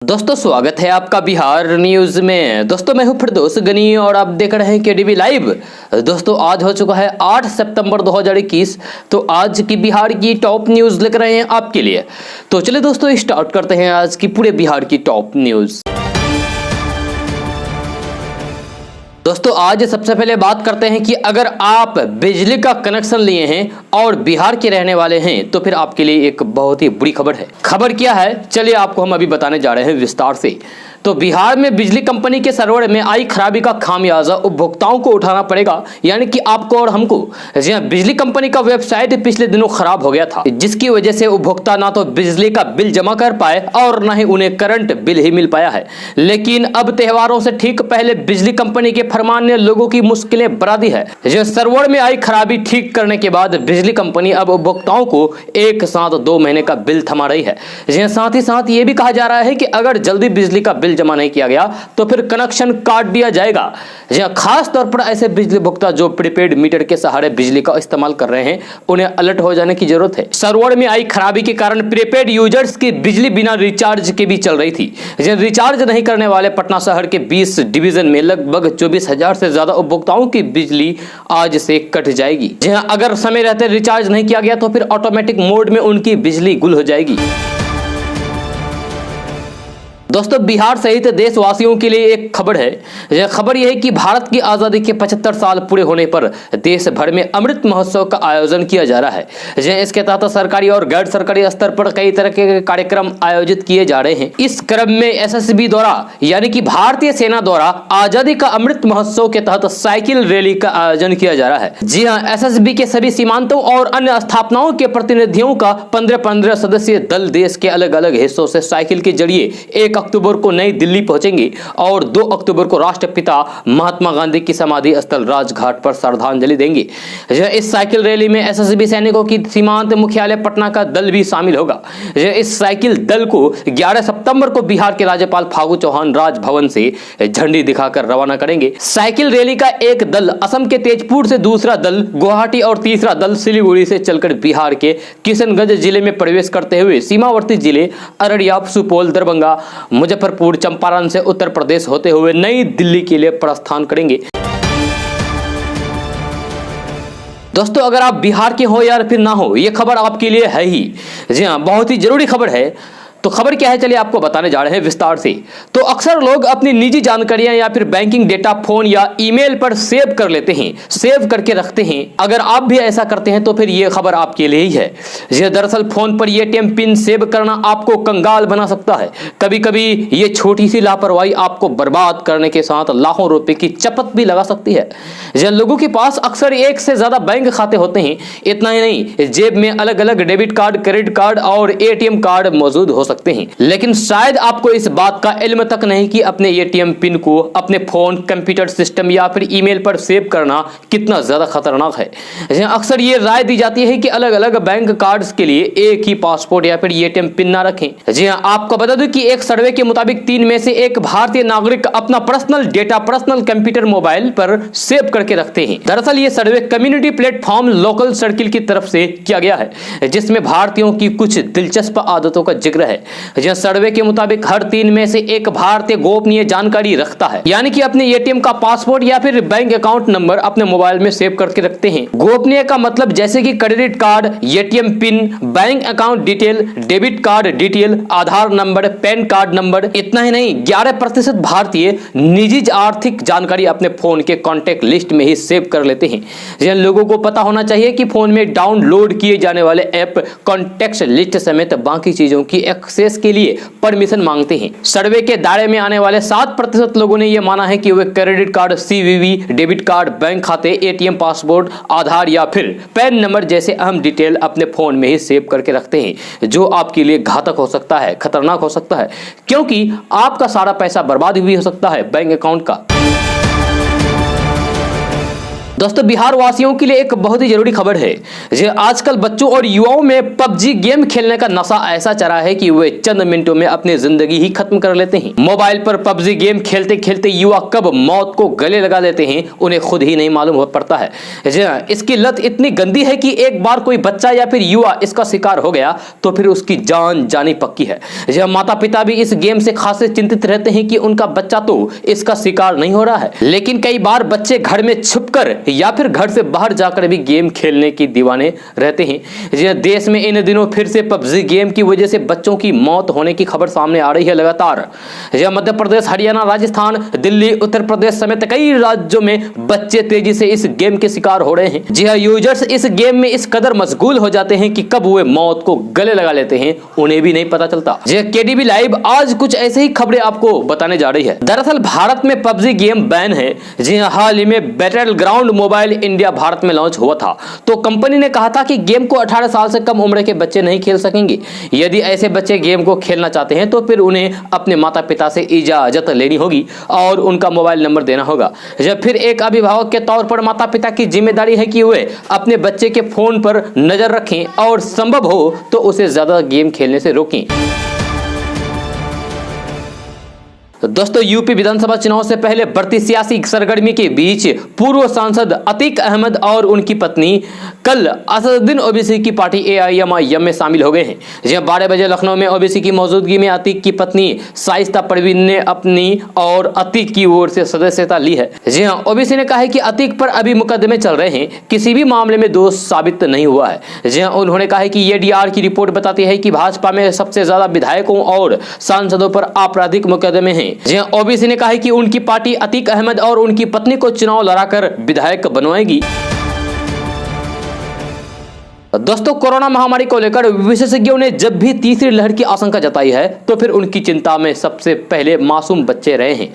दोस्तों स्वागत है आपका बिहार न्यूज में। दोस्तों मैं हूं फिरदौस गनी और आप देख रहे हैं केडीवी लाइव। दोस्तों आज हो चुका है 8 सितंबर 2021। तो आज की बिहार की टॉप न्यूज लेकर आए हैं आपके लिए। तो चलिए दोस्तों स्टार्ट करते हैं आज की पूरे बिहार की टॉप न्यूज। दोस्तों आज सबसे पहले बात करते हैं कि अगर आप बिजली का कनेक्शन लिए हैं और बिहार के रहने वाले हैं तो फिर आपके लिए एक बहुत ही बुरी खबर है। खबर क्या है चलिए आपको हम अभी बताने जा रहे हैं विस्तार से। तो बिहार में बिजली कंपनी के सर्वर में आई खराबी का खामियाजा उपभोक्ताओं को उठाना पड़ेगा, यानी कि आपको और हमको। जी हाँ, बिजली कंपनी का वेबसाइट पिछले दिनों खराब हो गया था, जिसकी वजह से उपभोक्ता ना तो बिजली का बिल जमा कर पाए और ना ही उन्हें करंट बिल ही मिल पाया है। लेकिन अब त्योहारों से ठीक पहले बिजली कंपनी के फरमान ने लोगों की मुश्किलें बढ़ा दी है। सर्वर में आई खराबी ठीक करने के बाद बिजली कंपनी अब उपभोक्ताओं को एक साथ 2 महीने का बिल थमा रही है। साथ ही साथ ये भी कहा जा रहा है कि अगर जल्दी बिजली का बिल जमा नहीं किया गया तो फिर कनेक्शन काट दिया जाएगा। खास तौर पर ऐसे बिजली उपभोक्ता जो प्रीपेड मीटर के सहारे बिजली का इस्तेमाल कर रहे हैं, उन्हें अलर्ट हो जाने की जरूरत है। सर्वर में आई खराबी के कारण प्रीपेड यूजर्स की बिजली बिना रिचार्ज के भी चल रही थी। रिचार्ज नहीं करने वाले पटना शहर के 20 डिवीजन में लगभग 24,000 से ज्यादा उपभोक्ताओं की बिजली आज से कट जाएगी। अगर समय रहते रिचार्ज नहीं किया गया तो फिर ऑटोमेटिक मोड में उनकी बिजली गुल हो जाएगी। दोस्तों बिहार सहित देशवासियों के लिए एक खबर है। यह खबर यह है कि भारत की आजादी के 75 साल पूरे होने पर देश भर में अमृत महोत्सव का आयोजन किया जा रहा है। इसके तहत सरकारी और गैर सरकारी स्तर पर कई तरह के कार्यक्रम आयोजित किए जा रहे हैं। इस क्रम में एसएसबी द्वारा यानी कि भारतीय सेना द्वारा आजादी का अमृत महोत्सव के तहत साइकिल रैली का आयोजन किया जा रहा है। जी हाँ, एसएसबी के सभी सीमांतों और अन्य स्थापनाओं के प्रतिनिधियों का 15-15 सदस्यीय दल देश के अलग अलग हिस्सों से साइकिल के जरिए 1 अक्टूबर को नई दिल्ली पहुंचेंगे और 2 अक्टूबर को राष्ट्रपिता महात्मा गांधी की समाधि स्थल राजघाट पर श्रद्धांजलि देंगे। इस साइकिल रैली में एसएसबी सैनिकों की सीमांत मुख्यालय पटना का दल भी शामिल होगा। इस साइकिल दल को 11 सितंबर को बिहार के राज्यपाल फागू चौहान राजभवन से झंडी दिखाकर रवाना करेंगे। साइकिल रैली का एक दल असम के तेजपुर से, दूसरा दल गुवाहाटी और तीसरा दल सिलीगुड़ी से चलकर बिहार के किशनगंज जिले में प्रवेश करते हुए सीमावर्ती जिले अररिया, सुपौल, दरभंगा, मुजफ्फरपुर, चंपारण से उत्तर प्रदेश होते हुए नई दिल्ली के लिए प्रस्थान करेंगे। दोस्तों अगर आप बिहार के हो या फिर ना हो, यह खबर आपके लिए है ही। जी हाँ, बहुत ही जरूरी खबर है। तो खबर क्या है चलिए आपको बताने जा रहे हैं विस्तार से। तो अक्सर लोग अपनी निजी जानकारियां या फिर बैंकिंग डेटा फोन या ईमेल पर सेव कर लेते हैं, सेव करके रखते हैं। अगर आप भी ऐसा करते हैं तो फिर ये खबर आपके लिए ही है। दरअसल फोन पर एटीएम पिन सेव करना आपको कंगाल बना सकता है। कभी कभी ये छोटी सी लापरवाही आपको बर्बाद करने के साथ लाखों रुपए की चपत भी लगा सकती है। लोगों के पास अक्सर एक से ज्यादा बैंक खाते होते हैं। इतना ही नहीं, जेब में अलग अलग डेबिट कार्ड, क्रेडिट कार्ड और एटीएम कार्ड मौजूद हो सकते हैं। लेकिन शायद आपको इस बात का इल्म तक नहीं कि अपने एटीएम पिन को अपने फोन, कंप्यूटर सिस्टम या फिर ईमेल पर सेव करना कितना ज्यादा खतरनाक है। अक्सर ये राय दी जाती है कि अलग अलग बैंक कार्ड्स के लिए एक ही पासपोर्ट या फिर एटीएम पिन ना रखें। जी हाँ, आपको बता दूं कि एक सर्वे के मुताबिक 3 में से 1 भारतीय नागरिक अपना personal data personal computer mobile पर सेव करके रखते हैं। दरअसल ये सर्वे कम्युनिटी प्लेटफॉर्म लोकल सर्किल की तरफ से किया गया है, जिसमें भारतीयों की कुछ दिलचस्प आदतों का जिक्र है। सर्वे के मुताबिक हर 3 में से 1 भारतीय गोपनीय जानकारी रखता है, यानी कि अपने एटीएम का पासवर्ड या फिर बैंक अकाउंट नंबर अपने मोबाइल में सेव करके रखते हैं। गोपनीय का मतलब जैसे कि credit card, ATM pin, bank account detail, debit card detail, Aadhaar number, PAN card number. इतना ही नहीं, 11% भारतीय निजी आर्थिक जानकारी अपने फोन के कॉन्टेक्ट लिस्ट में ही सेव कर लेते हैं। लोगों को पता होना चाहिए कि फोन में डाउनलोड किए जाने वाले ऐप कॉन्टेक्ट लिस्ट समेत बाकी चीजों की एक्सेस के लिए परमिशन मांगते हैं। सर्वे के दायरे में आने वाले 7% लोगों ने यह माना है कि वे credit card, CVV, debit card, bank खाते, एटीएम, पासपोर्ट, आधार या फिर पैन नंबर जैसे अहम डिटेल अपने फोन में ही सेव करके रखते हैं, जो आपके लिए घातक हो सकता है, खतरनाक हो सकता है, क्योंकि आपका सारा पैसा बर्बाद भी हो सकता है बैंक अकाउंट का। दोस्तों बिहार वासियों के लिए एक बहुत ही जरूरी खबर है। जो आजकल बच्चों और युवाओं में पबजी गेम खेलने का नशा ऐसा चढ़ा है कि वे चंद मिनटों में अपनी जिंदगी ही खत्म कर लेते हैं। मोबाइल पर पबजी गेम खेलते खेलते युवा कब मौत को गले लगा लेते हैं उन्हें खुद ही नहीं मालूम हो पड़ता है। इसकी लत इतनी गंदी है कि एक बार कोई बच्चा या फिर युवा इसका शिकार हो गया तो फिर उसकी जान जानी पक्की है। माता पिता भी इस गेम से खासे चिंतित रहते हैं कि उनका बच्चा तो इसका शिकार नहीं हो रहा है, लेकिन कई बार बच्चे घर में छुपकर या फिर घर से बाहर जाकर भी गेम खेलने की दीवाने रहते हैं। देश में इन दिनों फिर से पबजी गेम की वजह से बच्चों की मौत होने की खबर सामने आ रही है लगातार। मध्य प्रदेश, हरियाणा, राजस्थान, दिल्ली, उत्तर प्रदेश समेत कई राज्यों में बच्चे तेजी से इस गेम के शिकार हो रहे हैं। जी हाँ, यूजर्स इस गेम में इस कदर मशगूल हो जाते हैं कि कब वे मौत को गले लगा लेते हैं उन्हें भी नहीं पता चलता। जी केडीबी लाइव आज कुछ ऐसे ही खबरें आपको बताने जा रही है। दरअसल भारत में पबजी गेम बैन है। जी हाँ, हाल ही में battle ground mobile India Bharat में लॉन्च हुआ था तो कंपनी ने कहा था कि गेम को 18 साल से कम उम्र के बच्चे नहीं खेल सकेंगे। यदि ऐसे बच्चे गेम को खेलना चाहते हैं तो फिर उन्हें अपने माता पिता से इजाजत लेनी होगी और उनका मोबाइल नंबर देना होगा। जब फिर एक अभिभावक के तौर पर माता पिता की जिम्मेदारी है कि वे अपने बच्चे के फोन पर नजर रखें और संभव हो तो उसे ज्यादा गेम खेलने से रोकें। दोस्तों यूपी विधानसभा चुनाव से पहले बढ़ती सियासी सरगर्मी के बीच पूर्व सांसद अतीक अहमद और उनकी पत्नी कल असदुद्दीन ओवैसी की पार्टी एआईएमआईएम में शामिल हो गए हैं। जब 12 बजे लखनऊ में ओवैसी की मौजूदगी में अतीक की पत्नी शाइस्ता परवीन ने अपनी और अतीक की ओर से सदस्यता ली है। जी हाँ, ओवैसी ने कहा है कि अतीक पर अभी मुकदमे चल रहे हैं, किसी भी मामले में दोष साबित नहीं हुआ है। जी हाँ, उन्होंने कहा है कि एडीआर की रिपोर्ट बताती है कि भाजपा में सबसे ज्यादा विधायकों और सांसदों पर आपराधिक मुकदमे हैं। ओबीसी ने कहा है कि उनकी पार्टी अतीक अहमद और उनकी पत्नी को चुनाव लड़ाकर विधायक बनवाएगी। दोस्तों कोरोना महामारी को लेकर विशेषज्ञों ने जब भी तीसरी लहर की आशंका जताई है तो फिर उनकी चिंता में सबसे पहले मासूम बच्चे रहे हैं।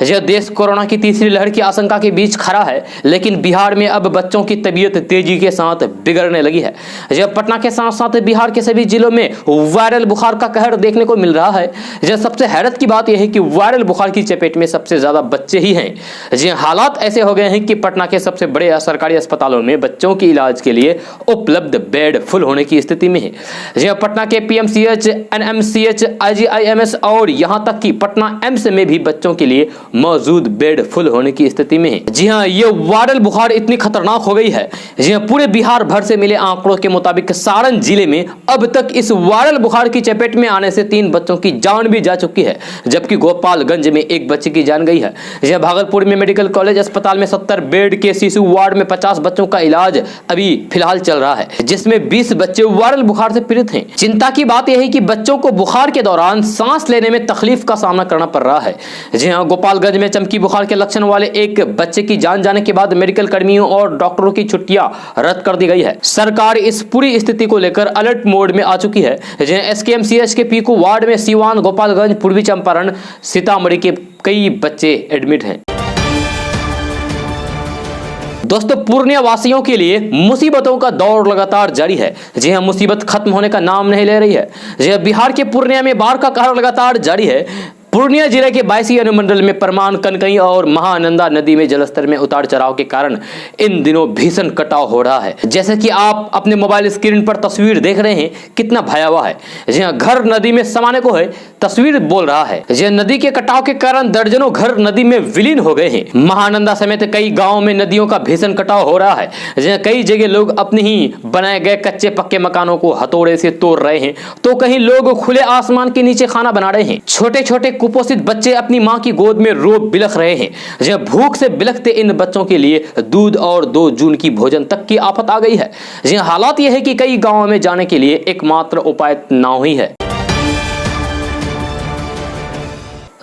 यह देश कोरोना की तीसरी लहर की आशंका के बीच खड़ा है, लेकिन बिहार में अब बच्चों की तबीयत तेजी के साथ बिगड़ने लगी है। यह पटना के साथ साथ बिहार के सभी जिलों में वायरल बुखार का कहर देखने को मिल रहा है। यह सबसे हैरत की बात यह है कि वायरल बुखार की चपेट में सबसे ज्यादा बच्चे ही हैं। जी हालात ऐसे हो गए हैं कि पटना के सबसे बड़े सरकारी अस्पतालों में बच्चों के इलाज के लिए उपलब्ध बेड फुल होने की स्थिति में है। जी पटना के पीएमसीएच, एनएमसीएच, आईजीआईएमएस और यहां तक कि पटना एम्स में भी बच्चों के लिए मौजूद बेड फुल होने की स्थिति में है। जी हां, ये वायरल बुखार इतनी खतरनाक हो गई है। जी हां, पूरे बिहार भर से मिले आंकड़ों के मुताबिक सारण जिले में अब तक इस वायरल बुखार की चपेट में आने से 3 बच्चों की जान भी जा चुकी है, जबकि गोपालगंज में 1 बच्चे की जान गई है। जी हां, भागलपुर में मेडिकल कॉलेज अस्पताल में 70 बेड के शिशु वार्ड में 50 बच्चों का इलाज अभी फिलहाल चल रहा है, जिसमें 20 बच्चे वायरल बुखार से पीड़ित हैं। चिंता की बात यह है कि बच्चों को बुखार के दौरान सांस लेने में तकलीफ का सामना करना पड़ रहा है। जी हां, गोपालगंज में चमकी बुखार के लक्षण वाले एक बच्चे की जान जाने के बाद मेडिकल कर्मियों और डॉक्टरों की छुट्टियां रद्द कर दी गई है। सरकार इस पूरी स्थिति को लेकर अलर्ट मोड में आ चुकी है। एसकेएमसीएच के पीकू वार्ड में सीवान, गोपालगंज, पूर्वी चंपारण, सीतामढ़ी के कई बच्चे एडमिट हैं। दोस्तों पूर्णिया वासियों के लिए मुसीबतों का दौर लगातार जारी है। जी हां, मुसीबत खत्म होने का नाम नहीं ले रही है। जी हां, बिहार के पूर्णिया में बाढ़ का कहर लगातार जारी है। पूर्णिया जिले के 22 अनुमंडल में परमान, कनकई और महानंदा नदी में जलस्तर में उतार चढ़ाव के कारण इन दिनों भीषण कटाव हो रहा है। जैसे कि आप अपने मोबाइल स्क्रीन पर तस्वीर देख रहे हैं, कितना भयावह है। जी हां, घर नदी में समाने को है, तस्वीर बोल रहा है। जी नदी के कटाव के कारण दर्जनों घर नदी में विलीन हो गए हैं। महानंदा समेत कई गाँव में नदियों का भीषण कटाव हो रहा है। जी कई जगह लोग अपने ही बनाए गए कच्चे पक्के मकानों को हथौड़े से तोड़ रहे हैं, तो कहीं लोग खुले आसमान के नीचे खाना बना रहे हैं। छोटे छोटे कुपोषित बच्चे अपनी मां की गोद में रो बिलख रहे हैं। जब भूख से बिलखते इन बच्चों के लिए दूध और 2 जून की भोजन तक की आफत आ गई है। जी हालात यह है कि कई गांवों में जाने के लिए एकमात्र उपाय नाव ही है।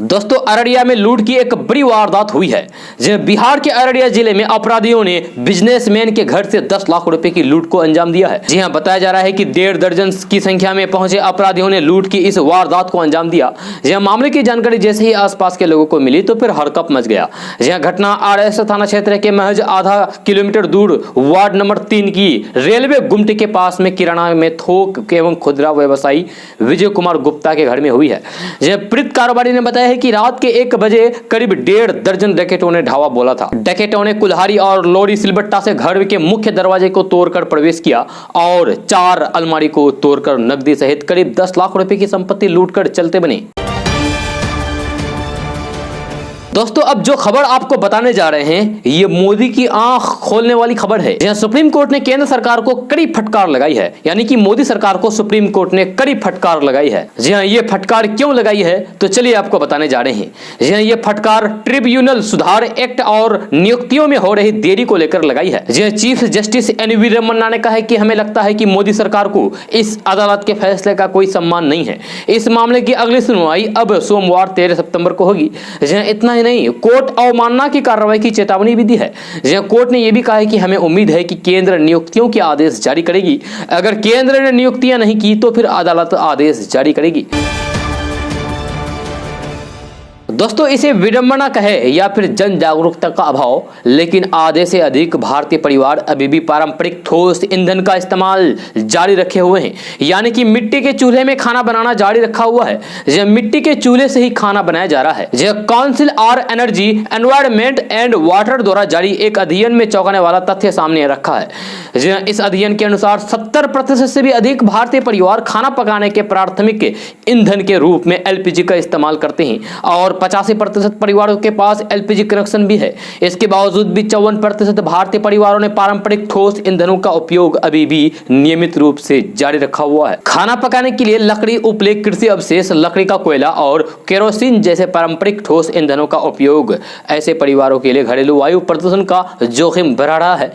दोस्तों अररिया में लूट की एक बड़ी वारदात हुई है। बिहार के अररिया जिले में अपराधियों ने बिजनेसमैन के घर से 10 लाख रुपए की लूट को अंजाम दिया है। जी हां, बताया जा रहा है कि 1.5 दर्जन की संख्या में पहुंचे अपराधियों ने लूट की इस वारदात को अंजाम दिया। जी हां, मामले की जानकारी जैसे ही आसपास के लोगों को मिली तो फिर हड़कंप मच गया। जी हां, घटना आरएस थाना क्षेत्र के महज आधा किलोमीटर दूर वार्ड नंबर 3 की रेलवे गुमटी के पास में किराना में थोक एवं खुदरा व्यवसायी विजय कुमार गुप्ता के घर में हुई है। पीड़ित कारोबारी ने बताया कि रात के 1 बजे करीब 1.5 दर्जन रैकेटों ने ढावा बोला था। डकैतों ने कुल्हाड़ी और लोरी सिलबट्टा से घर के मुख्य दरवाजे को तोड़कर प्रवेश किया और 4 अलमारी को तोड़कर नकदी सहित करीब 10 लाख रुपए की संपत्ति लूटकर चलते बने। दोस्तों अब जो खबर आपको बताने जा रहे हैं ये मोदी की आंख खोलने वाली खबर है। जहां सुप्रीम कोर्ट ने केंद्र सरकार को कड़ी फटकार लगाई है, यानी कि मोदी सरकार को सुप्रीम कोर्ट ने कड़ी फटकार लगाई है। जी हां, ये फटकार क्यों लगाई है तो चलिए आपको बताने जा रहे हैं। जी हां, ये फटकार ट्रिब्यूनल सुधार एक्ट और नियुक्तियों में हो रही देरी को लेकर लगाई है। जी हां, चीफ जस्टिस एन.वी. रमन्ना ने कहा है कि हमें लगता है कि मोदी सरकार को इस अदालत के फैसले का कोई सम्मान नहीं है। इस मामले की अगली सुनवाई अब सोमवार 13 सितंबर को होगी। जी हां, इतना नहीं, कोर्ट अवमानना की कार्रवाई की चेतावनी भी दी है। जहां कोर्ट ने यह भी कहा है कि हमें उम्मीद है कि केंद्र नियुक्तियों के आदेश जारी करेगी। अगर केंद्र ने नियुक्तियां नहीं की तो फिर अदालत आदेश जारी करेगी। दोस्तों इसे विडंबना कहे या फिर जन जागरूकता का अभाव, लेकिन आधे से अधिक भारतीय परिवार अभी भी पारंपरिक ठोस ईंधन का इस्तेमाल जारी रखे हुए हैं, यानी कि मिट्टी के चूल्हे में खाना बनाना जारी रखा हुआ है। यह मिट्टी के चूल्हे से ही खाना बनाया जा रहा है। यह council on energy, environment and water द्वारा जारी एक अध्ययन में चौंकाने वाला तथ्य सामने रखा है। इस अध्ययन के अनुसार 70% से भी अधिक भारतीय परिवार खाना पकाने के प्राथमिक ईंधन के रूप में एलपीजी का इस्तेमाल करते हैं और 85% परिवारों के पास एलपीजी कनेक्शन भी है। इसके बावजूद भी 54% भारतीय परिवारों ने पारंपरिक ठोस ईंधनों का उपयोग अभी भी नियमित रूप से जारी रखा हुआ है। खाना पकाने के लिए लकड़ी, उपले, कृषि अवशेष, लकड़ी का कोयला और केरोसिन जैसे पारंपरिक ठोस ईंधनों का उपयोग ऐसे परिवारों के लिए घरेलू वायु प्रदूषण का जोखिम बढ़ा रहा है।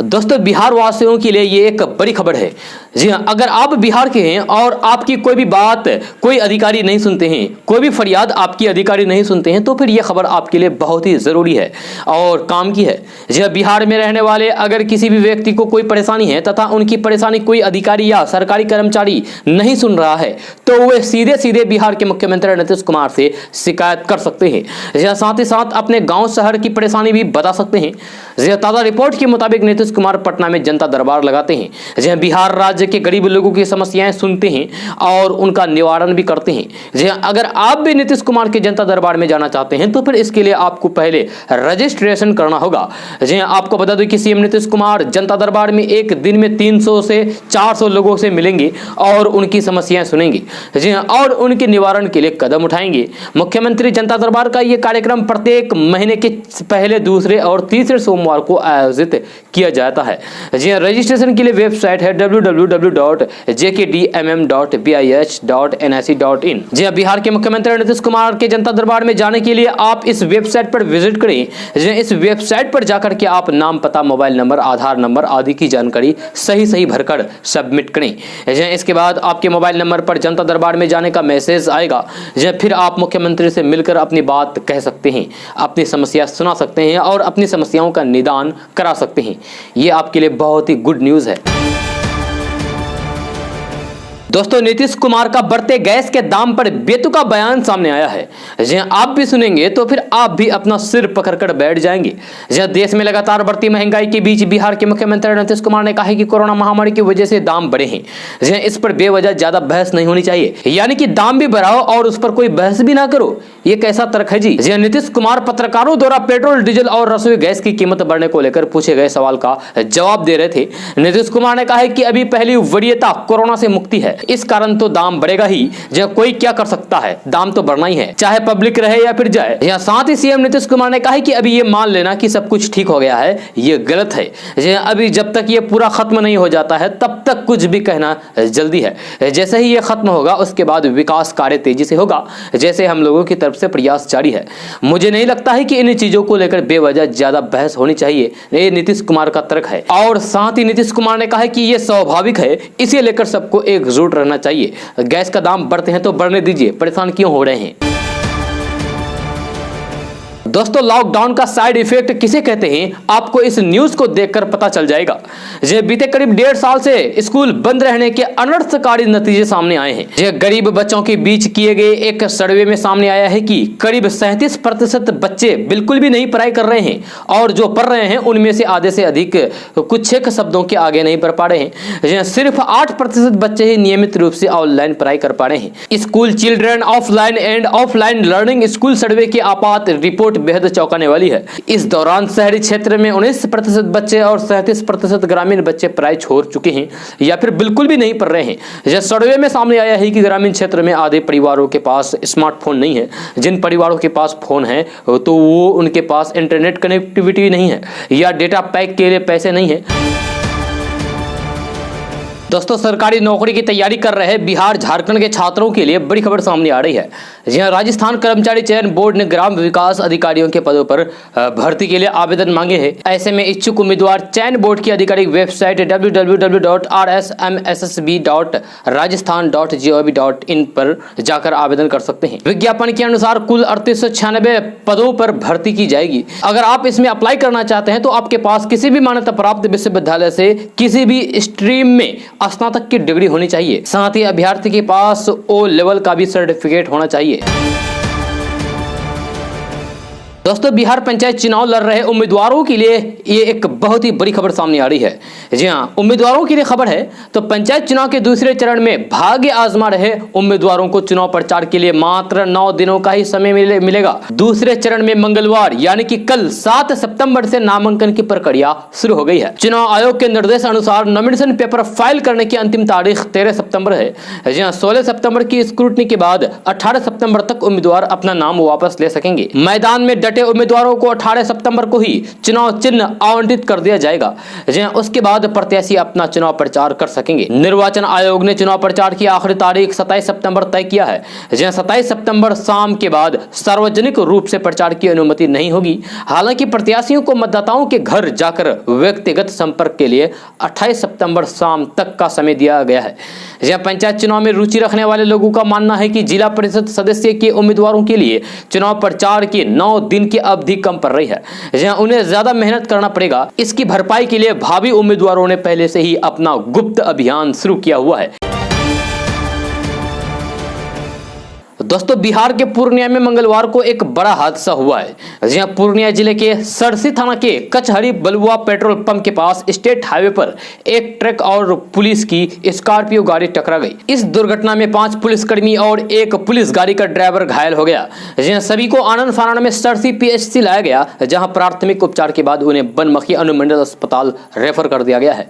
दोस्तों बिहार वासियों के लिए ये एक बड़ी खबर है। जी हाँ, अगर आप बिहार के हैं और आपकी कोई भी बात कोई अधिकारी नहीं सुनते हैं, कोई भी फरियाद आपकी अधिकारी नहीं सुनते हैं, तो फिर यह खबर आपके लिए बहुत ही ज़रूरी है और काम की है। जी हाँ, बिहार में रहने वाले अगर किसी भी व्यक्ति को कोई परेशानी है तथा उनकी परेशानी कोई अधिकारी या सरकारी कर्मचारी नहीं सुन रहा है तो वे सीधे सीधे बिहार के मुख्यमंत्री नीतीश कुमार से शिकायत कर सकते हैं। जी हाँ, साथ ही साथ अपने गाँव शहर की परेशानी भी बता सकते हैं। जी हाँ, ताज़ा रिपोर्ट के मुताबिक नीतीश कुमार पटना में जनता दरबार लगाते हैं। जी हाँ, बिहार राज्य के गरीब लोगों की समस्याएं सुनते हैं और उनका निवारण भी करते हैं। जी हाँ, अगर आप भी नीतीश कुमार के जनता दरबार में जाना चाहते हैं तो फिर इसके लिए आपको पहले रजिस्ट्रेशन करना होगा। जी हाँ, आपको बता दूं कि सीएम नीतीश कुमार जनता दरबार में एक दिन में 300 से 400 लोगों से मिलेंगे और उनकी समस्याएं सुनेंगे। जी हाँ, और उनके निवारण के लिए कदम उठाएंगे। मुख्यमंत्री जनता दरबार का ये कार्यक्रम प्रत्येक महीने के पहले, दूसरे और तीसरे सोमवार को आयोजित किया जाता है। जी हाँ, रजिस्ट्रेशन के लिए वेबसाइट है www.jkdmm.bih.nic.in। जी हाँ, बिहार के मुख्यमंत्री नीतीश कुमार के जनता दरबार में जाने के लिए आप इस वेबसाइट पर विजिट करें। जी हाँ, इस वेबसाइट पर जाकर के आप नाम, पता, मोबाइल नंबर, आधार नंबर आदि की जानकारी सही भरकर सबमिट करें। जी हाँ, इसके बाद आपके मोबाइल नंबर पर जनता दरबार में जाने का मैसेज आएगा। जी हाँ, फिर आप मुख्यमंत्री से मिलकर अपनी बात कह सकते हैं, अपनी समस्या सुना सकते हैं और अपनी समस्याओं का निदान करा सकते हैं। ये आपके लिए बहुत ही गुड न्यूज़ है। दोस्तों नीतीश कुमार का बढ़ते गैस के दाम पर बेतुका बयान सामने आया है। जी हाँ, आप भी सुनेंगे तो फिर आप भी अपना सिर पकड़कर बैठ जाएंगे। जी हाँ, देश में लगातार बढ़ती महंगाई के बीच बिहार के मुख्यमंत्री नीतीश कुमार ने कहा है कि कोरोना महामारी की वजह से दाम बढ़े हैं। जी हाँ, इस पर बेवजह ज्यादा बहस नहीं होनी चाहिए, यानी कि दाम भी बढ़ाओ और उस पर कोई बहस भी ना करो। ये कैसा तर्क है जी? जी हाँ, नीतीश कुमार पत्रकारों द्वारा पेट्रोल, डीजल और रसोई गैस की कीमत बढ़ने को लेकर पूछे गए सवाल का जवाब दे रहे थे। नीतीश कुमार ने कहा है कि अभी पहली वरीयता कोरोना से मुक्ति है, इस कारण तो दाम बढ़ेगा ही। जब कोई क्या कर सकता है, दाम तो बढ़ना ही है, चाहे पब्लिक रहे या फिर जाए। यहाँ साथ ही सीएम नीतीश कुमार ने कहा है कि अभी ये मान लेना कि सब कुछ ठीक हो गया है, ये गलत है। अभी जब तक ये पूरा खत्म नहीं हो जाता है तब तक कुछ भी कहना जल्दी है। जैसे ही ये खत्म होगा उसके बाद विकास कार्य तेजी से होगा, जैसे हम लोगों की तरफ से प्रयास जारी है। मुझे नहीं लगता है कि इन चीजों को लेकर बेवजह ज्यादा बहस होनी चाहिए। ये नीतीश कुमार का तर्क है। और साथ ही नीतीश कुमार ने कहा है कि ये स्वाभाविक है, इसे लेकर सबको एकजुट रहना चाहिए। गैस का दाम बढ़ते हैं तो बढ़ने दीजिए, परेशान क्यों हो रहे हैं? दोस्तों, लॉकडाउन का साइड इफेक्ट किसे कहते हैं आपको इस न्यूज को देखकर पता चल जाएगा। जो बीते करीब 1.5 साल से स्कूल बंद रहने के अनर्थकारी नतीजे सामने आए हैं। जो गरीब बच्चों के बीच किए गए एक सर्वे में सामने आया है कि करीब 37% बच्चे बिल्कुल भी नहीं पढ़ाई कर रहे हैं और जो पढ़ रहे हैं उनमें से आधे से अधिक कुछ एक शब्दों के आगे नहीं बढ़ पा रहे हैं। सिर्फ 8% बच्चे ही नियमित रूप से ऑनलाइन पढ़ाई कर पा रहे हैं। School children offline and offline learning school survey की आपात रिपोर्ट बेहद चौंकाने वाली है। इस दौरान शहरी क्षेत्र में 19% बच्चे और 37% ग्रामीण बच्चे पढ़ाई छोड़ चुके हैं या फिर बिल्कुल भी नहीं पढ़ रहे हैं। यह सर्वे में सामने आया है कि ग्रामीण क्षेत्र में आधे परिवारों के पास स्मार्टफोन नहीं है। जिन परिवारों के पास फोन है तो वो उनके पास इंटरनेट कनेक्टिविटी नहीं है या डेटा पैक के लिए पैसे नहीं है। दोस्तों, सरकारी नौकरी की तैयारी कर रहे बिहार झारखंड के छात्रों के लिए बड़ी खबर सामने आ रही है। जी हां, राजस्थान कर्मचारी चयन बोर्ड ने ग्राम विकास अधिकारियों के पदों पर भर्ती के लिए आवेदन मांगे हैं। ऐसे में इच्छुक उम्मीदवार चयन बोर्ड की आधिकारिक वेबसाइट www.rsmssb.rajasthan.gov.in पर जाकर आवेदन कर सकते हैं। विज्ञापन के अनुसार कुल 3896 पदों पर भर्ती की जाएगी। अगर आप इसमें अप्लाई करना चाहते हैं तो आपके पास किसी भी मान्यता प्राप्त विश्वविद्यालय से किसी भी स्ट्रीम में स्नातक की डिग्री होनी चाहिए। साथ ही अभ्यर्थी के पास ओ लेवल का भी सर्टिफिकेट होना चाहिए। दोस्तों, बिहार पंचायत चुनाव लड़ रहे उम्मीदवारों के लिए ये एक बहुत ही बड़ी खबर सामने आ रही है। जी हां, उम्मीदवारों के लिए खबर है। तो पंचायत चुनाव के दूसरे चरण में भाग्य आजमा रहे उम्मीदवारों को चुनाव प्रचार के लिए मात्र 9 दिनों का ही समय मिलेगा। दूसरे चरण में मंगलवार यानी कि कल 7 सितंबर से नामांकन की प्रक्रिया शुरू हो गई है। चुनाव आयोग के निर्देश अनुसार नॉमिनेशन पेपर फाइल करने की अंतिम तारीख 13 सितंबर है। जी हां, 16 सितंबर की स्क्रूटनी के बाद 18 सितंबर तक उम्मीदवार अपना नाम वापस ले सकेंगे। मैदान में डटे उम्मीदवारों को 18 सितंबर को ही चुनाव चिन्ह आवंटित कर दिया जाएगा। उसके बाद प्रत्याशी अपना चुनाव प्रचार कर सकेंगे। निर्वाचन आयोग ने चुनाव प्रचार की आखिरी तारीख 27 सितंबर तय किया है। 27 सितंबर शाम के बाद सार्वजनिक रूप से प्रचार की अनुमति नहीं होगी। हालांकि प्रत्याशियों को मतदाताओं के घर जाकर व्यक्तिगत संपर्क के लिए 28 सितंबर शाम तक का समय दिया गया है। पंचायत चुनाव में रुचि रखने वाले लोगों का मानना है कि जिला परिषद सदस्य के उम्मीदवारों के लिए चुनाव प्रचार के 9 दिन की अवधि कम पड़ रही है, जहां उन्हें ज्यादा मेहनत करना पड़ेगा। इसकी भरपाई के लिए भावी उम्मीदवारों ने पहले से ही अपना गुप्त अभियान शुरू किया हुआ है। दोस्तों, बिहार के पूर्णिया में मंगलवार को एक बड़ा हादसा हुआ है। जहां पूर्णिया जिले के सरसी थाना के कचहरी बलुआ पेट्रोल पंप के पास स्टेट हाईवे पर एक ट्रक और पुलिस की स्कॉर्पियो गाड़ी टकरा गई। इस दुर्घटना में 5 पुलिसकर्मी और एक पुलिस गाड़ी का ड्राइवर घायल हो गया। जहां सभी को आनंद फानन में सरसी PHC लाया गया, जहां प्राथमिक उपचार के बाद उन्हें बनमखी अनुमंडल अस्पताल रेफर कर दिया गया है।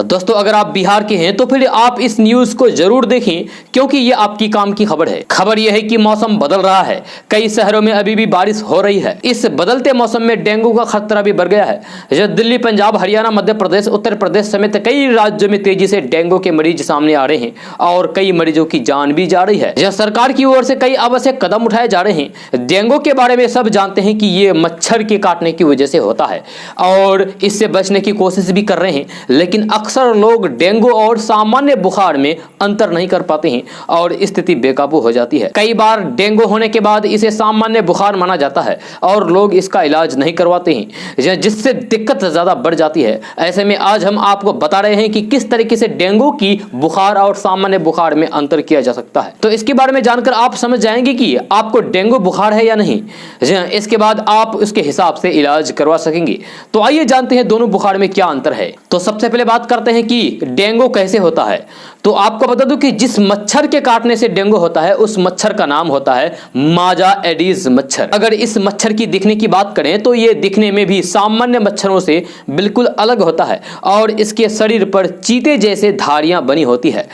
दोस्तों, अगर आप बिहार के हैं तो फिर आप इस न्यूज को जरूर देखें, क्योंकि ये आपकी काम की खबर है। खबर यह है कि मौसम बदल रहा है। कई शहरों में अभी भी बारिश हो रही है। इस बदलते मौसम में डेंगू का खतरा भी बढ़ गया है। जो दिल्ली, पंजाब, हरियाणा, मध्य प्रदेश, उत्तर प्रदेश समेत कई राज्यों में तेजी से डेंगू के मरीज सामने आ रहे हैं और कई मरीजों की जान भी जा रही है। यह सरकार की ओर से कई आवश्यक कदम उठाए जा रहे हैं। डेंगू के बारे में सब जानते हैं कि ये मच्छर के काटने की वजह से होता है और इससे बचने की कोशिश भी कर रहे हैं, लेकिन अक्सर लोग डेंगू और सामान्य बुखार में अंतर नहीं कर पाते हैं और स्थिति बेकाबू हो जाती है। कई बार डेंगू होने के बाद इसे सामान्य बुखार माना जाता है और लोग इसका इलाज नहीं करवाते हैं, जिससे दिक्कत ज्यादा बढ़ जाती है। ऐसे में आज हम आपको बता रहे हैं कि किस तरीके से डेंगू की बुखार और सामान्य बुखार में अंतर किया जा सकता है। तो इसके बारे में जानकर आप समझ जाएंगे कि आपको डेंगू बुखार है या नहीं। इसके बाद आप उसके हिसाब से इलाज करवा सकेंगे। तो आइए जानते हैं दोनों बुखार में क्या अंतर है। तो सबसे पहले बात करते हैं कि डेंगू कैसे होता है। तो आपको बता दूं कि जिस मच्छर के काटने से डेंगू होता है उस मच्छर का नाम होता है माजा एडीज मच्छर। अगर इस मच्छर की दिखने की बात करें तो ये दिखने में भी सामान्य मच्छरों से बिल्कुल अलग होता है और इसके शरीर पर चीते जैसे धारियां बनी होती है।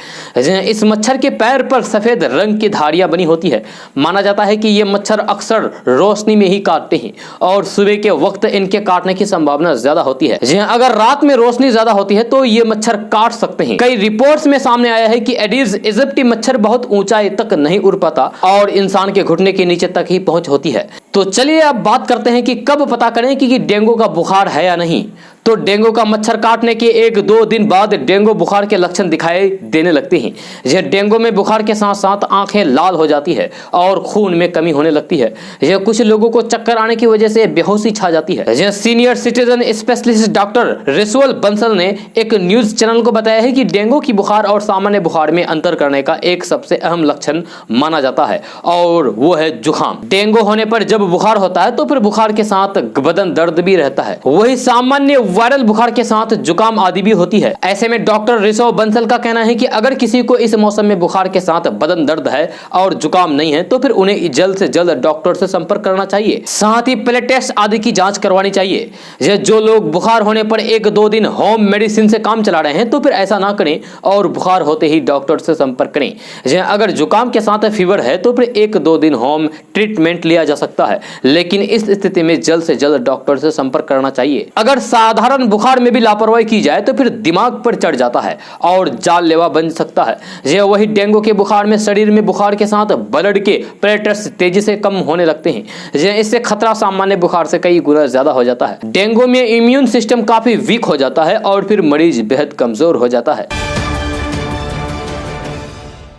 इस मच्छर के पैर पर सफेद रंग की धारियां बनी होती है। माना जाता है कि ये मच्छर अक्सर रोशनी में ही काटते हैं और सुबह के वक्त इनके काटने की संभावना ज्यादा होती है। अगर रात में रोशनी ज्यादा होती है तो ये मच्छर काट सकते हैं। कई रिपोर्ट्स में सामने आया है कि एडीज इजिप्टी मच्छर बहुत ऊंचाई तक नहीं उड़ पाता और इंसान के घुटने के नीचे तक ही पहुंच होती है। तो चलिए अब बात करते हैं कि कब पता करें कि डेंगू का बुखार है या नहीं। तो डेंगू का मच्छर काटने के 1-2 दिन बाद डेंगू बुखार के लक्षण दिखाई देने लगते हैं। यह डेंगू में बुखार के साथ साथ आंखें लाल हो जाती है और खून में कमी होने लगती है। यह कुछ लोगों को चक्कर आने की वजह से बेहोशी छा जाती है। यह सीनियर सिटीजन स्पेशलिस्ट डॉक्टर रिसुअल बंसल ने एक न्यूज चैनल को बताया है कि डेंगू की बुखार और सामान्य बुखार में अंतर करने का एक सबसे अहम लक्षण माना जाता है और वो है जुकाम। डेंगू होने पर जब बुखार होता है तो फिर बुखार के साथ बदन दर्द भी रहता है, वही सामान्य वायरल बुखार के साथ जुकाम आदि भी होती है। ऐसे में डॉक्टर रिसो बंसल का कहना है कि अगर किसी को इस मौसम में बुखार के साथ बदन दर्द है और जुकाम नहीं है तो फिर उन्हें जल्द से जल्द डॉक्टर से संपर्क करना चाहिए। साथ ही ब्लड टेस्ट आदि की जांच करवानी चाहिए। जो लोग बुखार होने पर 1-2 दिन होम मेडिसिन से काम चला रहे हैं तो फिर ऐसा ना करें और बुखार होते ही डॉक्टर से संपर्क करें। अगर जुकाम के साथ फीवर है तो फिर 1-2 दिन होम ट्रीटमेंट लिया जा सकता है, लेकिन इस स्थिति में जल्द से जल्द डॉक्टर से संपर्क करना चाहिए। अगर साधारण बुखार में भी लापरवाही की जाए तो फिर दिमाग पर चढ़ जाता है और जानलेवा बन सकता है। वही डेंगू के बुखार में शरीर में बुखार के साथ ब्लड के प्लेटलेट्स तेजी से कम होने लगते हैं। इससे खतरा सामान्य बुखार से कई गुना ज्यादा हो जाता है। डेंगू में इम्यून सिस्टम काफी वीक हो जाता है और फिर मरीज बेहद कमजोर हो जाता है।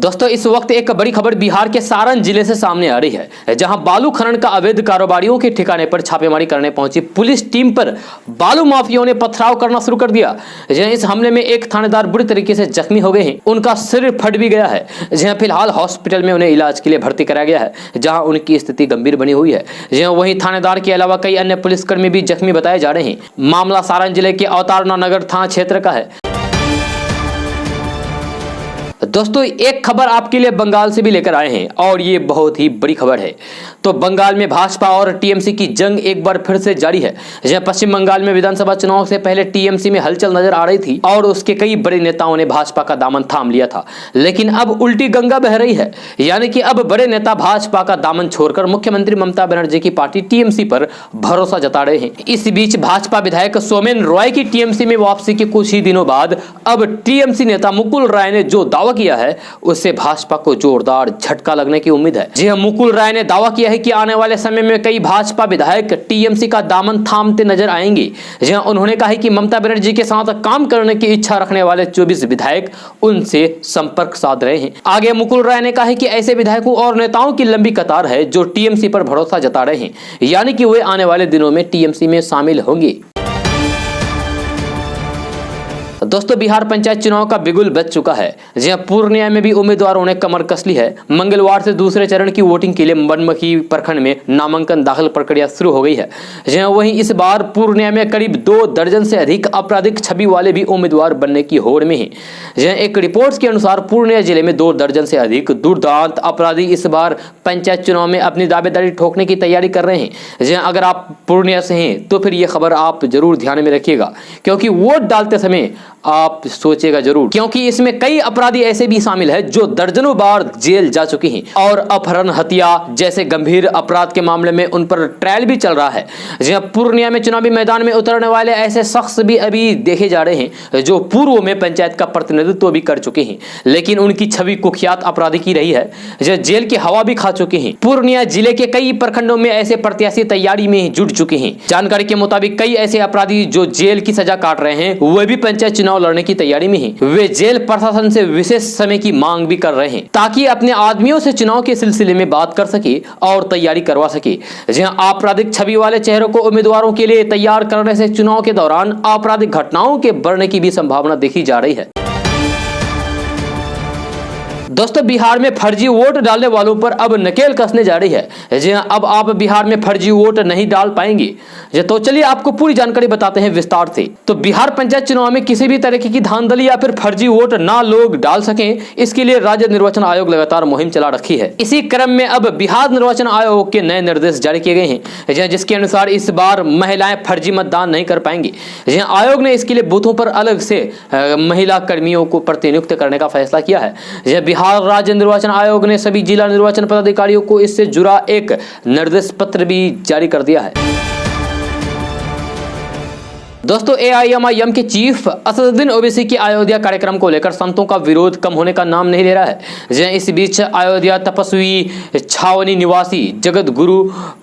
दोस्तों, इस वक्त एक बड़ी खबर बिहार के सारण जिले से सामने आ रही है, जहां बालू खनन का अवैध कारोबारियों के ठिकाने पर छापेमारी करने पहुंची पुलिस टीम पर बालू माफियाओं ने पथराव करना शुरू कर दिया। इस हमले में एक थानेदार बुरी तरीके से जख्मी हो गए हैं, उनका सिर फट भी गया है। जहां फिलहाल हॉस्पिटल में उन्हें इलाज के लिए भर्ती कराया गया है, जहां उनकी स्थिति गंभीर बनी हुई है। वहीं थानेदार के अलावा कई अन्य पुलिसकर्मी भी जख्मी बताए जा रहे हैं। मामला सारण जिले के अवतारणा नगर थाना क्षेत्र का है। दोस्तों, एक खबर आपके लिए बंगाल से भी लेकर आए हैं और ये बहुत ही बड़ी खबर है। तो बंगाल में भाजपा और टीएमसी की जंग एक बार फिर से जारी है। जहां पश्चिम बंगाल में विधानसभा चुनाव से पहले टीएमसी में हलचल नजर आ रही थी और उसके कई बड़े नेताओं ने भाजपा का दामन थाम लिया था, लेकिन अब उल्टी गंगा बह रही है। यानी कि अब बड़े नेता भाजपा का दामन छोड़कर मुख्यमंत्री ममता बनर्जी की पार्टी टीएमसी पर भरोसा जता रहे हैं। इस बीच भाजपा विधायक सोमेन रॉय की टीएमसी में वापसी के कुछ ही दिनों बाद अब टीएमसी नेता मुकुल राय ने जो दावा किया है उससे भाजपा को जोरदार झटका लगने की उम्मीद है। जी हां, मुकुल राय ने दावा किया है कि आने वाले समय में कई भाजपा विधायक टीएमसी का दामन थामते नजर आएंगे। जी हां, उन्होंने कहा है कि ममता बनर्जी के साथ काम करने की इच्छा रखने वाले 24 विधायक उनसे संपर्क साध रहे हैं। आगे मुकुल राय ने कहा है कि ऐसे विधायकों और नेताओं की लंबी कतार है जो टीएमसी पर भरोसा जता रहे हैं, यानी कि वे आने वाले दिनों में टीएमसी में शामिल होंगे। दोस्तों, बिहार पंचायत चुनाव का बिगुल बज चुका है। जहां पूर्णिया में भी उम्मीदवारों ने कमर कस ली है। मंगलवार से दूसरे चरण की वोटिंग के लिए बनमखी प्रखंड में नामांकन दाखिल प्रक्रिया शुरू हो गई है। जहां वहीं इस बार पूर्णिया में करीब 2 दर्जन से अधिक आपराधिक छवि वाले भी उम्मीदवार बनने की होड़ में हैं। जहां एक रिपोर्ट के अनुसार पूर्णिया जिले में 2 दर्जन से अधिक दुर्दांत अपराधी इस बार पंचायत चुनाव में अपनी दावेदारी ठोकने की तैयारी कर रहे हैं। जहां अगर आप पूर्णिया से हैं तो फिर यह खबर आप जरूर ध्यान में रखिएगा, क्योंकि वोट डालते समय आप सोचेगा जरूर, क्योंकि इसमें कई अपराधी ऐसे भी शामिल हैं जो दर्जनों बार जेल जा चुके हैं और अपहरण, हत्या जैसे गंभीर अपराध के मामले में उन पर ट्रायल भी चल रहा है। जहां पूर्णिया में चुनावी मैदान में उतरने वाले ऐसे शख्स भी अभी देखे जा रहे हैं जो पूर्व में पंचायत का प्रतिनिधित्व भी कर चुके हैं, लेकिन उनकी छवि कुख्यात अपराधी की रही है, जो जेल की हवा भी खा चुके हैं। पूर्णिया जिले के कई प्रखंडों में ऐसे प्रत्याशी तैयारी में जुट चुके हैं। जानकारी के मुताबिक कई ऐसे अपराधी जो जेल की सजा काट रहे हैं वे भी पंचायत चुनाव लड़ने की तैयारी में हैं। वे जेल प्रशासन से विशेष समय की मांग भी कर रहे हैं ताकि अपने आदमियों से चुनाव के सिलसिले में बात कर सके और तैयारी करवा सके। जहां आपराधिक छवि वाले चेहरों को उम्मीदवारों के लिए तैयार करने से चुनाव के दौरान आपराधिक घटनाओं के बढ़ने की भी संभावना देखी जा रही है। दोस्तों, बिहार में फर्जी वोट डालने वालों पर अब नकेल कसने जा रही है। जी हां, अब आप बिहार में फर्जी वोट नहीं डाल पाएंगे। तो चलिए आपको पूरी जानकारी बताते हैं विस्तार से। तो बिहार पंचायत चुनाव में किसी भी तरीके की धांधली या फिर फर्जी वोट ना लोग डाल सकें, इसके लिए राज्य निर्वाचन आयोग लगातार मुहिम चला रखी है। इसी क्रम में अब बिहार निर्वाचन आयोग के नए निर्देश जारी किए गए हैं, जिसके अनुसार इस बार महिलाएं फर्जी मतदान नहीं कर पाएंगी। आयोग ने इसके लिए बूथों पर अलग से महिला कर्मियों को प्रतिनियुक्त करने का फैसला किया है। बिहार राज्य निर्वाचन आयोग ने सभी जिला निर्वाचन पदाधिकारियों को इससे जुड़ा एक निर्देश पत्र भी जारी कर दिया है। दोस्तों AIMIM के चीफ असदुद्दीन ओवैसी की अयोध्या कार्यक्रम को लेकर संतों का विरोध कम होने का नाम नहीं ले रहा है। इस बीच अयोध्या तपस्वी छावनी निवासी जगत गुरु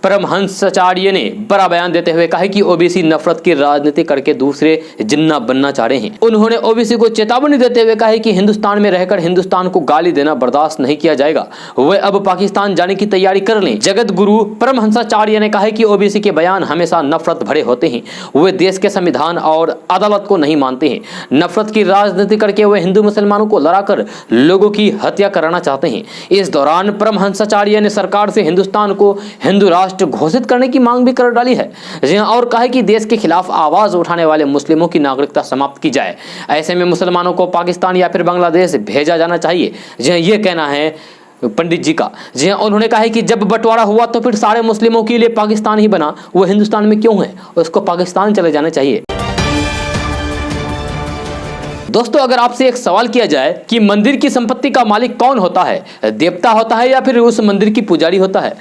परमहंसाचार्य ने बड़ा बयान देते हुए कहा कि ओवैसी नफरत की राजनीति करके दूसरे जिन्ना बनना चाह रहे हैं। उन्होंने ओवैसी को चेतावनी देते हुए कहा कि हिंदुस्तान में रहकर हिंदुस्तान को गाली देना बर्दाश्त नहीं किया जाएगा, वे अब पाकिस्तान जाने की तैयारी कर लें। जगत गुरु परमहंसाचार्य ने कहा कि ओवैसी के बयान हमेशा नफरत भरे होते हैं, वे देश के संविधान और अदालत को नहीं मानते हैं। नफरत की राजनीति करके वे हिंदू मुसलमानों को लड़ाकर लोगों की हत्या कराना चाहते हैं। इस दौरान परमहंसाचार्य ने सरकार से हिंदुस्तान को हिंदू राष्ट्र घोषित करने की मांग भी कर डाली है और कहा कि देश के खिलाफ आवाज उठाने वाले मुस्लिमों की नागरिकता समाप्त की जाए। ऐसे में मुसलमानों को पाकिस्तान या फिर बांग्लादेश भेजा जाना चाहिए। ये कहना है पंडित जी का। उन्होंने कहा है कि जब बंटवारा हुआ तो फिर सारे मुस्लिमों के लिए पाकिस्तान ही बना, वो हिंदुस्तान में क्यों है, उसको पाकिस्तान चले जाना चाहिए। दोस्तों अगर आपसे एक सवाल किया जाए कि मंदिर की संपत्ति का मालिक कौन होता है, देवता होता है या फिर उस मंदिर की पुजारी होता है,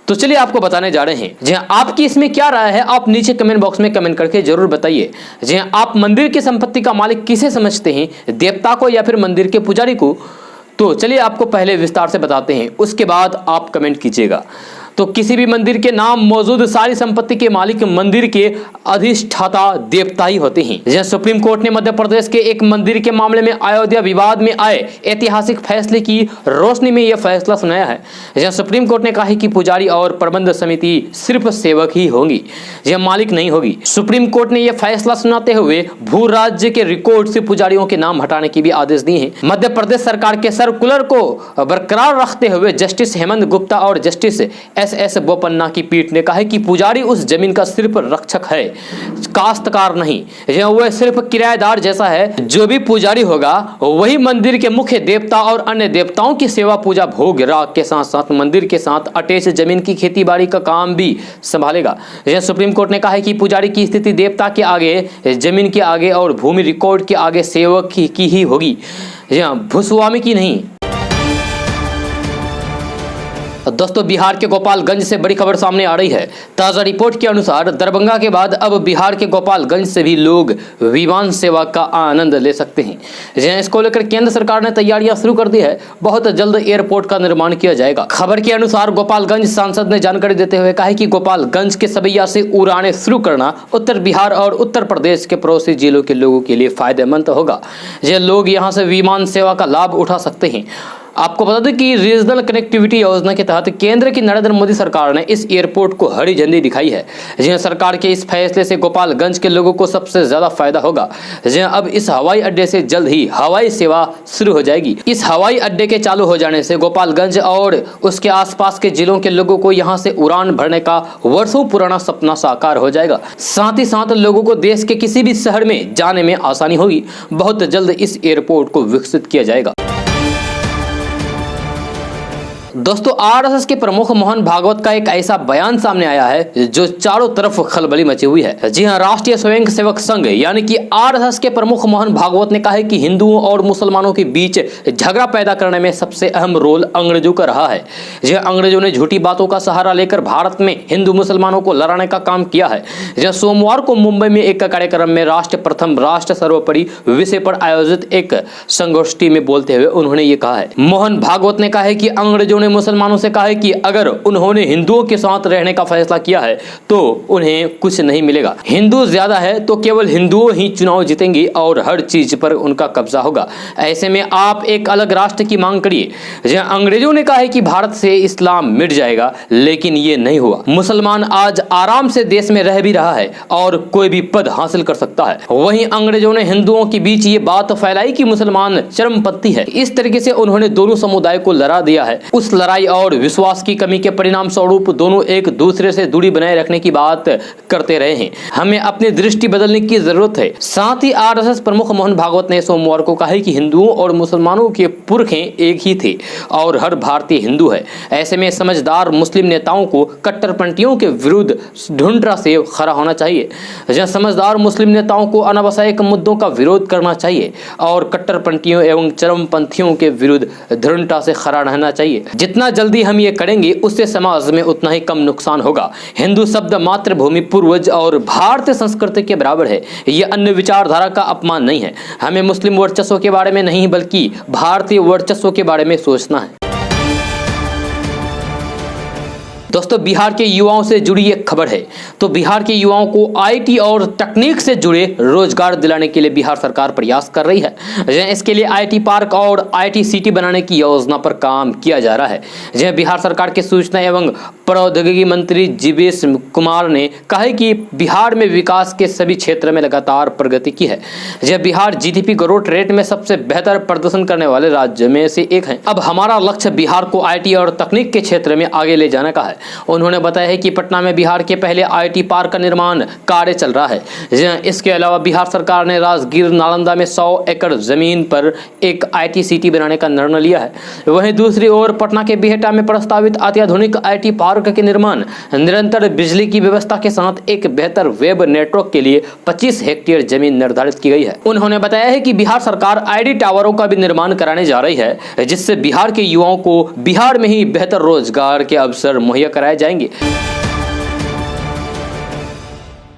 तो चलिए आपको बताने जा रहे हैं। आपकी इसमें क्या राय है, आप नीचे कमेंट बॉक्स में कमेंट करके जरूर बताइए। आप मंदिर की संपत्ति का मालिक किसे समझते हैं, देवता को या फिर मंदिर के पुजारी को? तो चलिए आपको पहले विस्तार से बताते हैं, उसके बाद आप कमेंट कीजिएगा। तो किसी भी मंदिर के नाम मौजूद सारी संपत्ति के मालिक मंदिर के अधिष्ठाता देवता ही होते हैं। सुप्रीम कोर्ट ने मध्य प्रदेश के एक मंदिर के मामले में अयोध्या विवाद में आए ऐतिहासिक फैसले की रोशनी में यह फैसला सुनाया है। सुप्रीम कोर्ट ने कहा है कि पुजारी और प्रबंध समिति सिर्फ सेवक ही होंगी, यह मालिक नहीं होगी। सुप्रीम कोर्ट ने यह फैसला सुनाते हुए भू राज्य के रिकॉर्ड से पुजारियों के नाम हटाने के भी आदेश दिए हैं। मध्य प्रदेश सरकार के सर्कुलर को बरकरार रखते हुए जस्टिस हेमंत गुप्ता और जस्टिस SS बोपन्ना की पीठ ने कहा है कि पुजारी उस जमीन का सिर्फ रक्षक है, काश्तकार नहीं। वह सिर्फ किराएदार जैसा है। जो भी पुजारी होगा वही मंदिर के मुख्य देवता और अन्य देवताओं की सेवा पूजा भोग राग के साथ साथ मंदिर के साथ अटैच जमीन की खेती बाड़ी का काम भी संभालेगा। सुप्रीम कोर्ट ने कहा है कि पुजारी की स्थिति देवता के आगे, जमीन के आगे और भूमि रिकॉर्ड के आगे सेवक की ही होगी, भूस्वामी की नहीं। दोस्तों बिहार के गोपालगंज से बड़ी खबर सामने आ रही है। ताजा रिपोर्ट के अनुसार दरभंगा के बाद अब बिहार के गोपालगंज से भी लोग विमान सेवा का आनंद ले सकते हैं। इसको लेकर केंद्र सरकार ने तैयारियां शुरू कर दी है। बहुत जल्द एयरपोर्ट का निर्माण किया जाएगा। खबर के अनुसार गोपालगंज सांसद ने जानकारी देते हुए कहा कि गोपालगंज के सवैया से उड़ानें शुरू करना उत्तर बिहार और उत्तर प्रदेश के पड़ोसी जिलों के लोगों के लिए फायदेमंद होगा। लोग यहाँ से विमान सेवा का लाभ उठा सकते हैं। आपको बता दें कि रीजनल कनेक्टिविटी योजना के तहत केंद्र की नरेंद्र मोदी सरकार ने इस एयरपोर्ट को हरी झंडी दिखाई है। सरकार के इस फैसले से गोपालगंज के लोगों को सबसे ज्यादा फायदा होगा। अब इस हवाई अड्डे से जल्द ही हवाई सेवा शुरू हो जाएगी। इस हवाई अड्डे के चालू हो जाने से गोपालगंज और उसके आसपास के जिलों के लोगों को यहां से उड़ान भरने का वर्षों पुराना सपना साकार हो जाएगा। साथ ही साथ लोगों को देश के किसी भी शहर में जाने में आसानी होगी। बहुत जल्द इस एयरपोर्ट को विकसित किया जाएगा। दोस्तों आरएसएस के प्रमुख मोहन भागवत का एक ऐसा बयान सामने आया है जो चारों तरफ खलबली मची हुई है। जी हां, राष्ट्रीय स्वयंसेवक संघ यानी कि आरएसएस के प्रमुख मोहन भागवत ने कहा है कि हिंदुओं और मुसलमानों के बीच झगड़ा पैदा करने में सबसे अहम रोल अंग्रेजों का रहा है। जी अंग्रेजों ने झूठी बातों का सहारा लेकर भारत में हिंदू मुसलमानों को लड़ाने का काम किया है। सोमवार को मुंबई में एक कार्यक्रम में राष्ट्र प्रथम राष्ट्र सर्वोपरि विषय पर आयोजित एक संगोष्ठी में बोलते हुए उन्होंने ये कहा है। मोहन भागवत ने कहा है कि अंग्रेजों ने मुसलमानों से कहा है कि अगर उन्होंने हिंदुओं के साथ रहने का फैसला किया है तो उन्हें कुछ नहीं मिलेगा। हिंदू ज्यादा है तो केवल हिंदुओं ही चुनाव जीतेंगे और हर चीज पर उनका कब्जा होगा। ऐसे में आप एक अलग राष्ट्र की मांग करिए। अंग्रेजों ने कहा है कि भारत से इस्लाम मिट जाएगा, लेकिन ये नहीं हुआ। मुसलमान आज आराम से देश में रह भी रहा है और कोई भी पद हासिल कर सकता है। वहीं अंग्रेजों ने हिंदुओं के बीच ये बात फैलाई कि मुसलमान चरमपंथी है। इस तरीके से उन्होंने दोनों समुदाय को लड़ा दिया है। उस लड़ाई और विश्वास की कमी के परिणाम स्वरूप दोनों एक दूसरे से दूरी बनाए रखने की बात करते रहे हैं। हमें अपनी दृष्टि बदलने की जरूरत है। साथ ही आरएसएस प्रमुख मोहन भागवत ने सोमवार को कहा कि हिंदुओं और मुसलमानों के पुरखे एक ही थे और हर भारतीय हिंदू है। ऐसे में समझदार मुस्लिम नेताओं को कट्टरपंथियों के विरुद्ध ढूंढना से खड़ा होना चाहिए। समझदार मुस्लिम नेताओं को अनावश्यक मुद्दों का विरोध करना चाहिए और कट्टरपंथियों एवं चरमपंथियों के विरुद्ध दृढ़ता से खड़ा रहना चाहिए। जितना जल्दी हम ये करेंगे उससे समाज में उतना ही कम नुकसान होगा। हिंदू शब्द मातृभूमि, पूर्वज और भारतीय संस्कृति के बराबर है। ये अन्य विचारधारा का अपमान नहीं है। हमें मुस्लिम वर्चस्व के बारे में नहीं बल्कि भारतीय वर्चस्व के बारे में सोचना है। दोस्तों, बिहार के युवाओं से जुड़ी एक खबर है। तो बिहार के युवाओं को आईटी और तकनीक से जुड़े रोजगार दिलाने के लिए बिहार सरकार प्रयास कर रही है। इसके लिए आईटी पार्क और आईटी सिटी बनाने की योजना पर काम किया जा रहा है। जहाँ बिहार सरकार के सूचना एवं प्रौद्योगिकी मंत्री जीवेश कुमार ने कहा है कि बिहार में विकास के सभी क्षेत्र में लगातार प्रगति की है। जहाँ बिहार जीडीपी ग्रोथ रेट में सबसे बेहतर प्रदर्शन करने वाले राज्य में से एक है। अब हमारा लक्ष्य बिहार को आईटी और तकनीक के क्षेत्र में आगे ले जाने का है। उन्होंने बताया है कि पटना में बिहार के पहले आईटी पार्क का निर्माण कार्य चल रहा है। इसके अलावा बिहार सरकार ने राजगीर नालंदा में 100 एकड़ जमीन पर एक आईटी सिटी बनाने का निर्णय लिया है। वहीं दूसरी ओर पटना के बिहटा में प्रस्तावित अत्याधुनिक आईटी पार्क के निर्माण, निरंतर बिजली की व्यवस्था के साथ एक बेहतर वेब नेटवर्क के लिए 25 हेक्टेयर जमीन निर्धारित की गई है। उन्होंने बताया है कि बिहार सरकार आईटी टावरों का भी निर्माण कराने जा रही है, जिससे बिहार के युवाओं को बिहार में ही बेहतर रोजगार के अवसर मुहैया कराए जाएंगे।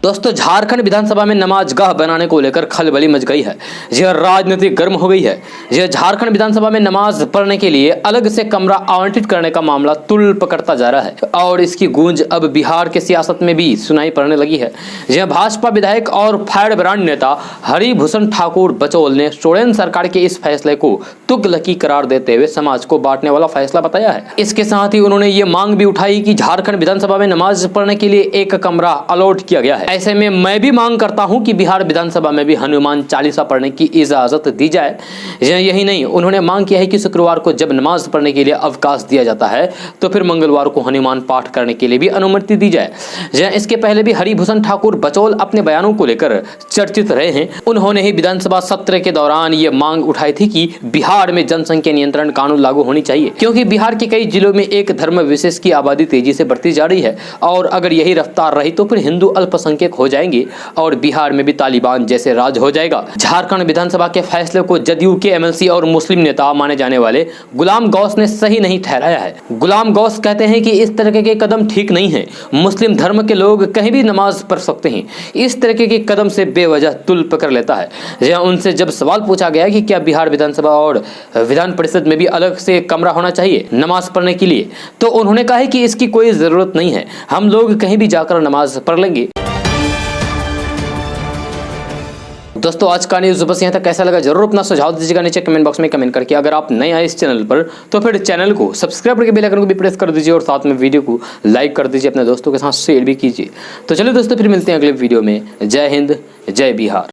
दोस्तों, झारखंड विधानसभा में नमाजगाह बनाने को लेकर खलबली मच गई है। यह राजनीति गर्म हो गई है। यह झारखंड विधानसभा में नमाज पढ़ने के लिए अलग से कमरा आवंटित करने का मामला तुल पकड़ता जा रहा है और इसकी गूंज अब बिहार के सियासत में भी सुनाई पड़ने लगी है। यह भाजपा विधायक और फायर ब्रांड नेता हरिभूषण ठाकुर बचौल ने सोरेन सरकार के इस फैसले को तुगलकी करार देते हुए समाज को बांटने वाला फैसला बताया है। इसके साथ ही उन्होंने ये मांग भी उठाई कि झारखंड विधानसभा में नमाज पढ़ने के लिए एक कमरा अलॉट किया गया है। ऐसे में मैं भी मांग करता हूं कि बिहार विधानसभा में भी हनुमान चालीसा पढ़ने की इजाजत दी जाए। यही नहीं, उन्होंने मांग किया है कि शुक्रवार को जब नमाज पढ़ने के लिए अवकाश दिया जाता है तो फिर मंगलवार को हनुमान पाठ करने के लिए भी अनुमति दी जाए। इसके पहले भी हरिभूषण ठाकुर बचौल अपने बयानों को लेकर चर्चित रहे हैं। उन्होंने ही विधानसभा सत्र के दौरान ये मांग उठाई थी कि बिहार में जनसंख्या नियंत्रण कानून लागू होनी चाहिए, क्योंकि बिहार के कई जिलों में एक धर्म विशेष की आबादी तेजी से बढ़ती जा रही है और अगर यही रफ्तार रही तो फिर हिंदू अल्पसंख्यक हो जाएंगे और बिहार में भी तालिबान जैसे राज हो जाएगा। झारखंड विधानसभा के फैसले को जदयू के एमएलसी और मुस्लिम नेता माने जाने वाले गुलाम गौस ने सही नहीं ठहराया है। गुलाम गौस कहते हैं कि इस तरह के कदम ठीक नहीं है। मुस्लिम धर्म के लोग कहीं भी नमाज पढ़ सकते हैं। इस तरह के कदम से बेवजह तुल पकड़ लेता है। जहां उनसे जब सवाल पूछा गया कि क्या बिहार विधानसभा और विधान परिषद में भी अलग से कमरा होना चाहिए नमाज पढ़ने के लिए, तो उन्होंने कहा कि इसकी कोई जरूरत नहीं है, हम लोग कहीं भी जाकर नमाज पढ़ लेंगे। दोस्तों, आज का न्यूज़ बस यहाँ तक। कैसा लगा जरूर अपना सुझाव दीजिएगा नीचे कमेंट बॉक्स में कमेंट करके। अगर आप नए आए इस चैनल पर तो फिर चैनल को सब्सक्राइब करके बेल आइकन को भी प्रेस कर दीजिए और साथ में वीडियो को लाइक कर दीजिए, अपने दोस्तों के साथ शेयर भी कीजिए। तो चलिए दोस्तों, फिर मिलते हैं अगले वीडियो में। जय हिंद, जय बिहार।